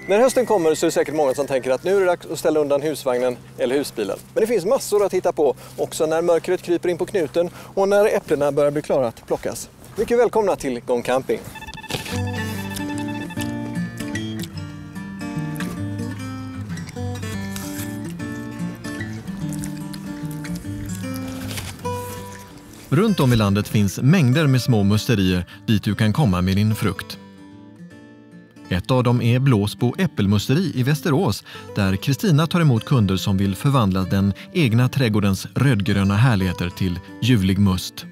När hösten kommer så är det säkert många som tänker att nu är det dags att ställa undan husvagnen eller husbilen. Men det finns massor att hitta på också när mörkret kryper in på knuten och när äpplena börjar bli klara att plockas. Mycket välkomna till Gång Camping! Runt om i landet finns mängder med små musterier dit du kan komma med din frukt. Ett av dem är Blåsbo äppelmusteri i Västerås där Kristina tar emot kunder som vill förvandla den egna trädgårdens rödgröna härligheter till ljuvlig must.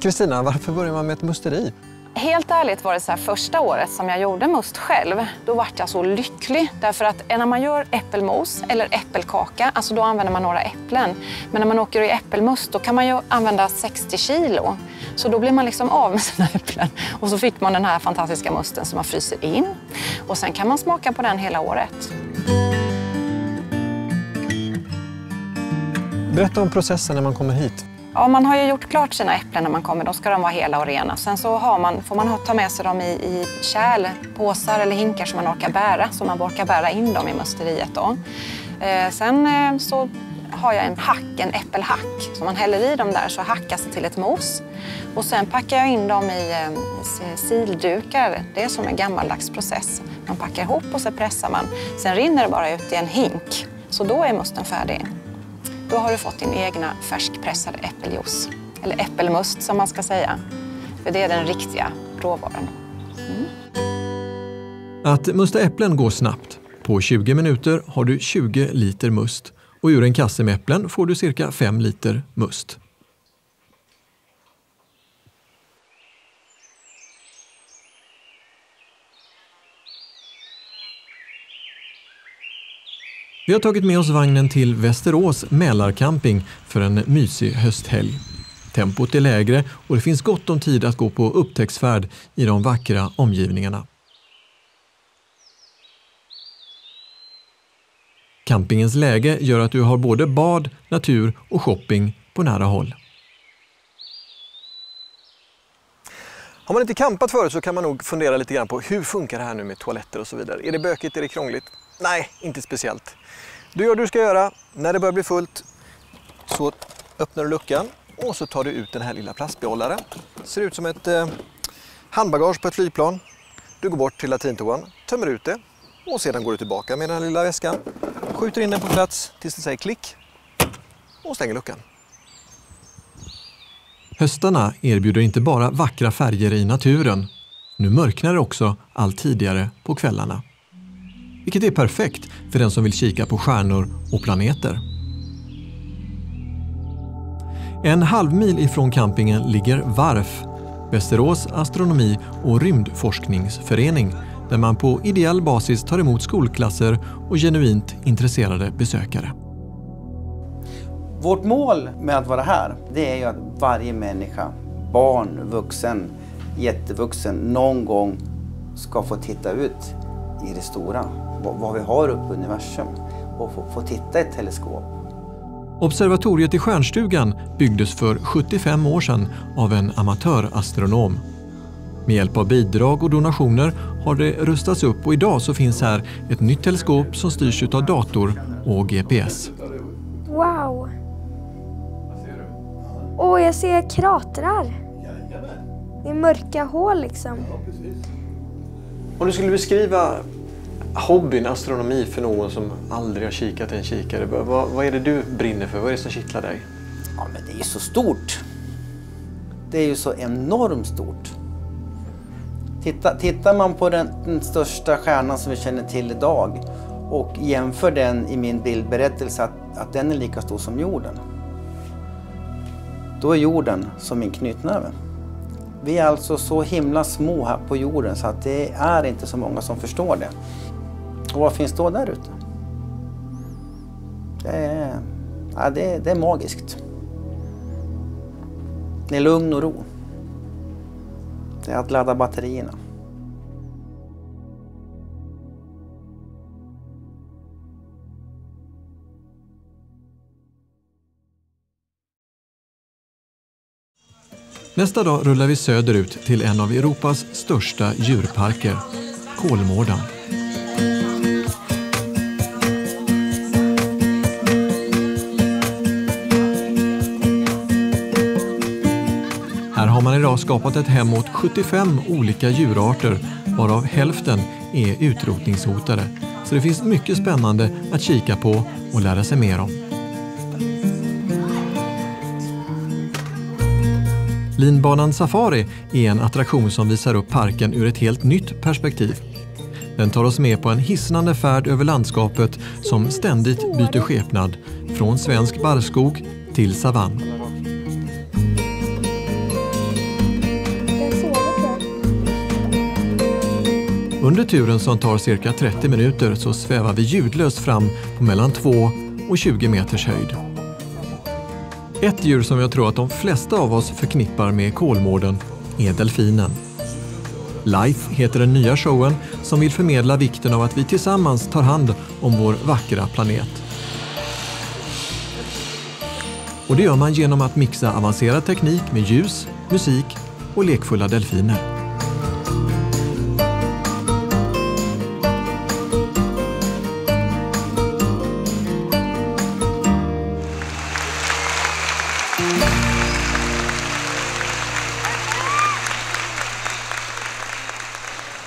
Kristina, varför börjar man med ett musteri? Helt ärligt var det så här första året som jag gjorde must själv, då var jag så lycklig. Därför att när man gör äppelmos eller äppelkaka, alltså då använder man några äpplen. Men när man åker i äppelmust då kan man ju använda 60 kilo. Så då blir man liksom av med sina äpplen. Och så fick man den här fantastiska musten som man fryser in. Och sen kan man smaka på den hela året. Berätta om processen när man kommer hit. Ja, man har ju gjort klart sina äpplen när man kommer. Då ska de vara hela och rena. Sen så får man ta med sig dem i kärl, påsar eller hinkar som man orkar bära. Så man orkar bära in dem i musteriet då. Sen så har jag en äppelhack. Så man häller i dem där så hackas det till ett mos. Och sen packar jag in dem i sildukar. Det är som en gammaldags process. Man packar ihop och så pressar man. Sen rinner det bara ut i en hink. Så då är musten färdig. Då har du fått din egna färskpressade äppeljuice. Eller äppelmust som man ska säga. För det är den riktiga råvaran. Att musta äpplen går snabbt. På 20 minuter har du 20 liter must. Och ur en kasse med äpplen får du cirka 5 liter must. Vi har tagit med oss vagnen till Västerås Mälarcamping för en mysig hösthelg. Tempot är lägre och det finns gott om tid att gå på upptäcktsfärd i de vackra omgivningarna. Campingens läge gör att du har både bad, natur och shopping på nära håll. Har man inte campat förut så kan man nog fundera lite grann på hur funkar det här nu med toaletter och så vidare. Är det bökigt, är det krångligt? Nej, inte speciellt. Du gör det du ska göra. När det börjar bli fullt så öppnar du luckan och så tar du ut den här lilla plastbehållaren. Ser ut som ett handbagage på ett flygplan. Du går bort till latintoan, tömmer ut det och sedan går du tillbaka med den här lilla väskan. Skjuter in den på plats tills det säger klick och stänger luckan. Höstarna erbjuder inte bara vackra färger i naturen. Nu mörknar det också allt tidigare på kvällarna. Vilket är perfekt för den som vill kika på stjärnor och planeter. En halvmil ifrån campingen ligger VARF, Västerås astronomi- och rymdforskningsförening, där man på ideell basis tar emot skolklasser och genuint intresserade besökare. Vårt mål med att vara här, det är ju att varje människa, barn, vuxen, jättevuxen, någon gång ska få titta ut i det stora. Vad vi har uppe i universum och få titta i ett teleskop. Observatoriet i Stjärnstugan byggdes för 75 år sedan av en amatörastronom. Med hjälp av bidrag och donationer har det rustats upp och idag så finns här ett nytt teleskop som styrs av dator och GPS. Wow! Åh, jag ser kratrar. Det är mörka hål liksom. Om du skulle beskriva hobbyn astronomi för någon som aldrig har kikat i en kikare, vad är det du brinner för? Vad är det som kittlar dig? Ja, men det är ju så stort. Det är ju så enormt stort. Tittar man på den största stjärnan som vi känner till idag och jämför den i min bildberättelse att den är lika stor som jorden. Då är jorden som min knytnäve. Vi är alltså så himla små här på jorden så att det är inte så många som förstår det. Och vad finns då där ute? Det är magiskt. Det är lugn och ro. Det är att ladda batterierna. Nästa dag rullar vi söderut till en av Europas största djurparker. Kolmården. Här har man idag skapat ett hem åt 75 olika djurarter, varav hälften är utrotningshotade. Så det finns mycket spännande att kika på och lära sig mer om. Linbanan Safari är en attraktion som visar upp parken ur ett helt nytt perspektiv. Den tar oss med på en hisnande färd över landskapet som ständigt byter skepnad, från svensk barrskog till savann. Under turen som tar cirka 30 minuter så svävar vi ljudlöst fram på mellan 2 och 20 meters höjd. Ett djur som jag tror att de flesta av oss förknippar med Kolmården är delfinen. Life heter den nya showen som vill förmedla vikten av att vi tillsammans tar hand om vår vackra planet. Och det gör man genom att mixa avancerad teknik med ljus, musik och lekfulla delfiner.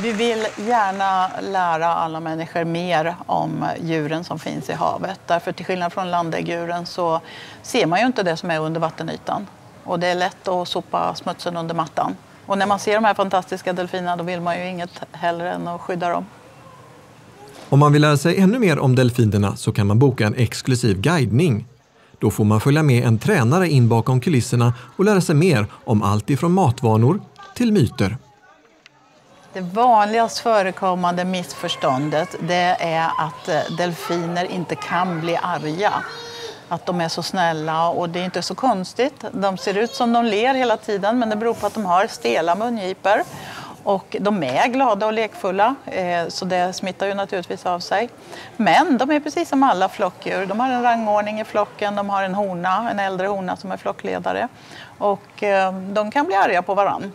Vi vill gärna lära alla människor mer om djuren som finns i havet. Därför till skillnad från landdäggdjuren så ser man ju inte det som är under vattenytan. Och det är lätt att sopa smutsen under mattan. Och när man ser de här fantastiska delfinerna då vill man ju inget hellre än att skydda dem. Om man vill lära sig ännu mer om delfinerna så kan man boka en exklusiv guidning. Då får man följa med en tränare in bakom kulisserna och lära sig mer om allt ifrån matvanor till myter. Det vanligast förekommande missförståndet det är att delfiner inte kan bli arga. Att de är så snälla och det är inte så konstigt. De ser ut som de ler hela tiden men det beror på att de har stela mungipor. Och de är glada och lekfulla så det smittar ju naturligtvis av sig. Men de är precis som alla flockdjur. De har en rangordning i flocken, de har en äldre hona som är flockledare. Och de kan bli arga på varann.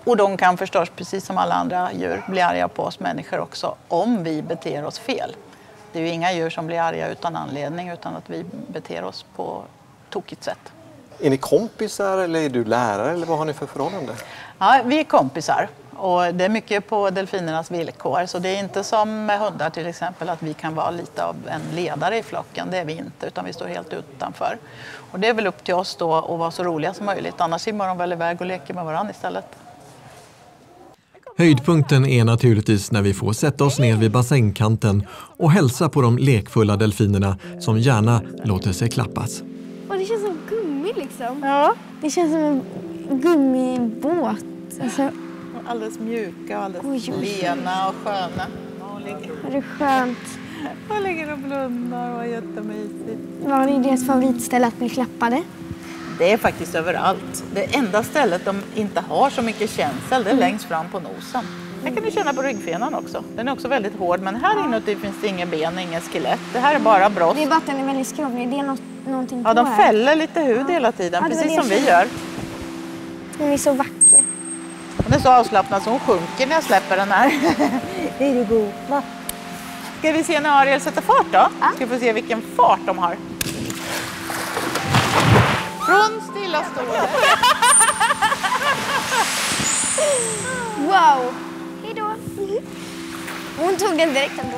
Och de kan förstås, precis som alla andra djur, bli arga på oss människor också om vi beter oss fel. Det är ju inga djur som blir arga utan anledning utan att vi beter oss på tokigt sätt. Är ni kompisar eller är du lärare eller vad har ni för förhållande? Ja, vi är kompisar och det är mycket på delfinernas villkor. Så det är inte som med hundar till exempel att vi kan vara lite av en ledare i flocken. Det är vi inte utan vi står helt utanför. Och det är väl upp till oss då att vara så roliga som möjligt. Annars simmar de väl iväg och leker med varandra istället. Höjdpunkten är naturligtvis när vi får sätta oss ner vid bassängkanten och hälsa på de lekfulla delfinerna som gärna låter sig klappas. Och det känns som gummi liksom. Ja. Det känns som en gummibåt. Alltså, Alldeles mjuka och alldeles lena och sköna. det är skönt. Jag ligger och blundar och är jättemysigt. Var är deras favoritställe att bli klappade? Det är faktiskt överallt. Det enda stället de inte har så mycket känsel det är längst fram på nosen. Här kan du känna på ryggfenan också. Den är också väldigt hård men här inuti finns det inga ben, inga skelett. Det här är bara brosk. Det är bara att den är väldigt skrovlig. Det är någonting på Ja, de här. fäller lite hud hela tiden, Ja, det var precis det som jag vi gör. Den är så vacker. Hon är så avslappnad så hon sjunker när jag släpper den här. Det är du god. Va? Ska vi se när Ariel sätter fart då? Ska vi få se vilken fart de har. Från stillastående. Wow! Hej då! Hon tog den direkt ändå.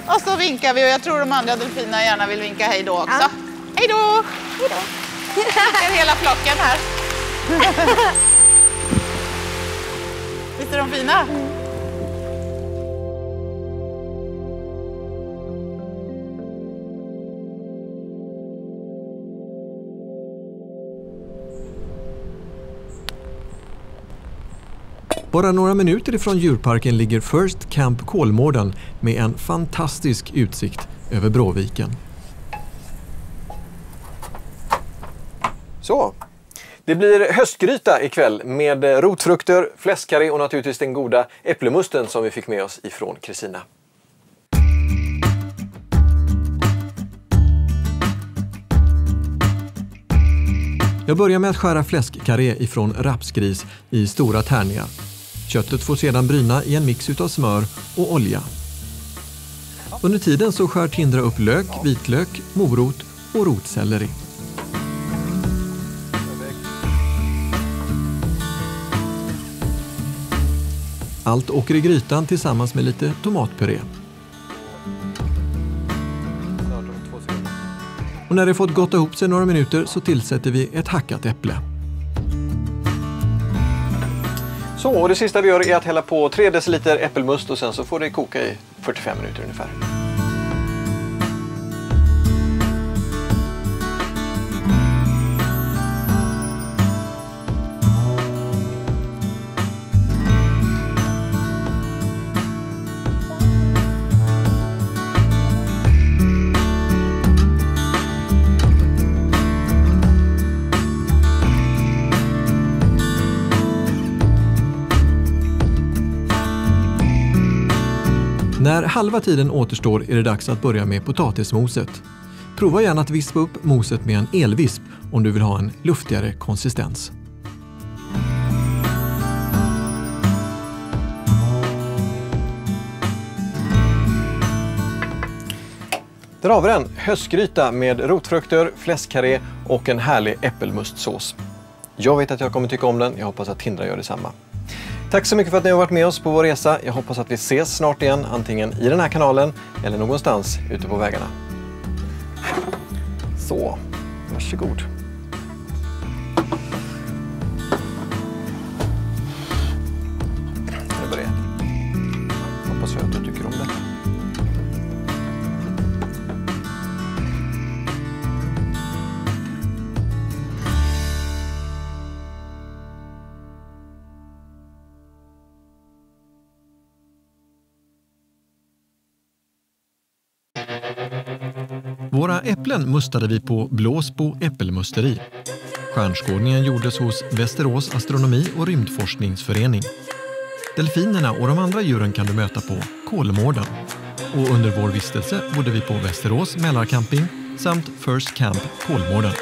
Och så vinkar vi och jag tror de andra delfinerna gärna vill vinka hej då också. Ja. Hej då! Hej då! Vinkar hela flocken här. Visst är de fina? Bara några minuter ifrån djurparken ligger First Camp Kolmården med en fantastisk utsikt över Bråviken. Så, det blir höstgryta ikväll med rotfrukter, fläskkarré och naturligtvis den goda äpplemusten som vi fick med oss ifrån Kristina. Jag börjar med att skära fläskkarré ifrån rapsgris i stora tärningar. Köttet får sedan bryna i en mix utav smör och olja. Under tiden så skär Tindra upp lök, vitlök, morot och rotselleri. Allt åker i grytan tillsammans med lite tomatpuré. Och när det fått gotta ihop sig några minuter så tillsätter vi ett hackat äpple. Så, och det sista vi gör är att hälla på 3 deciliter äppelmust och sen så får det koka i 45 minuter ungefär. När halva tiden återstår är det dags att börja med potatismoset. Prova gärna att vispa upp moset med en elvisp om du vill ha en luftigare konsistens. Där har vi den, höstgryta med rotfrukter, fläskkarré och en härlig äppelmustsås. Jag vet att jag kommer tycka om den, jag hoppas att Tindra gör detsamma. Tack så mycket för att ni har varit med oss på vår resa. Jag hoppas att vi ses snart igen, antingen i den här kanalen eller någonstans ute på vägarna. Så, varsågod. Nu börjar jag. Hoppas jag att du tycker om det. Våra äpplen mustade vi på Blåsbo äppelmusteri. Stjärnskådningen gjordes hos Västerås astronomi- och rymdforskningsförening. Delfinerna och de andra djuren kan du möta på Kolmården. Och under vår vistelse bodde vi på Västerås Mälarcamping samt First Camp Kolmården.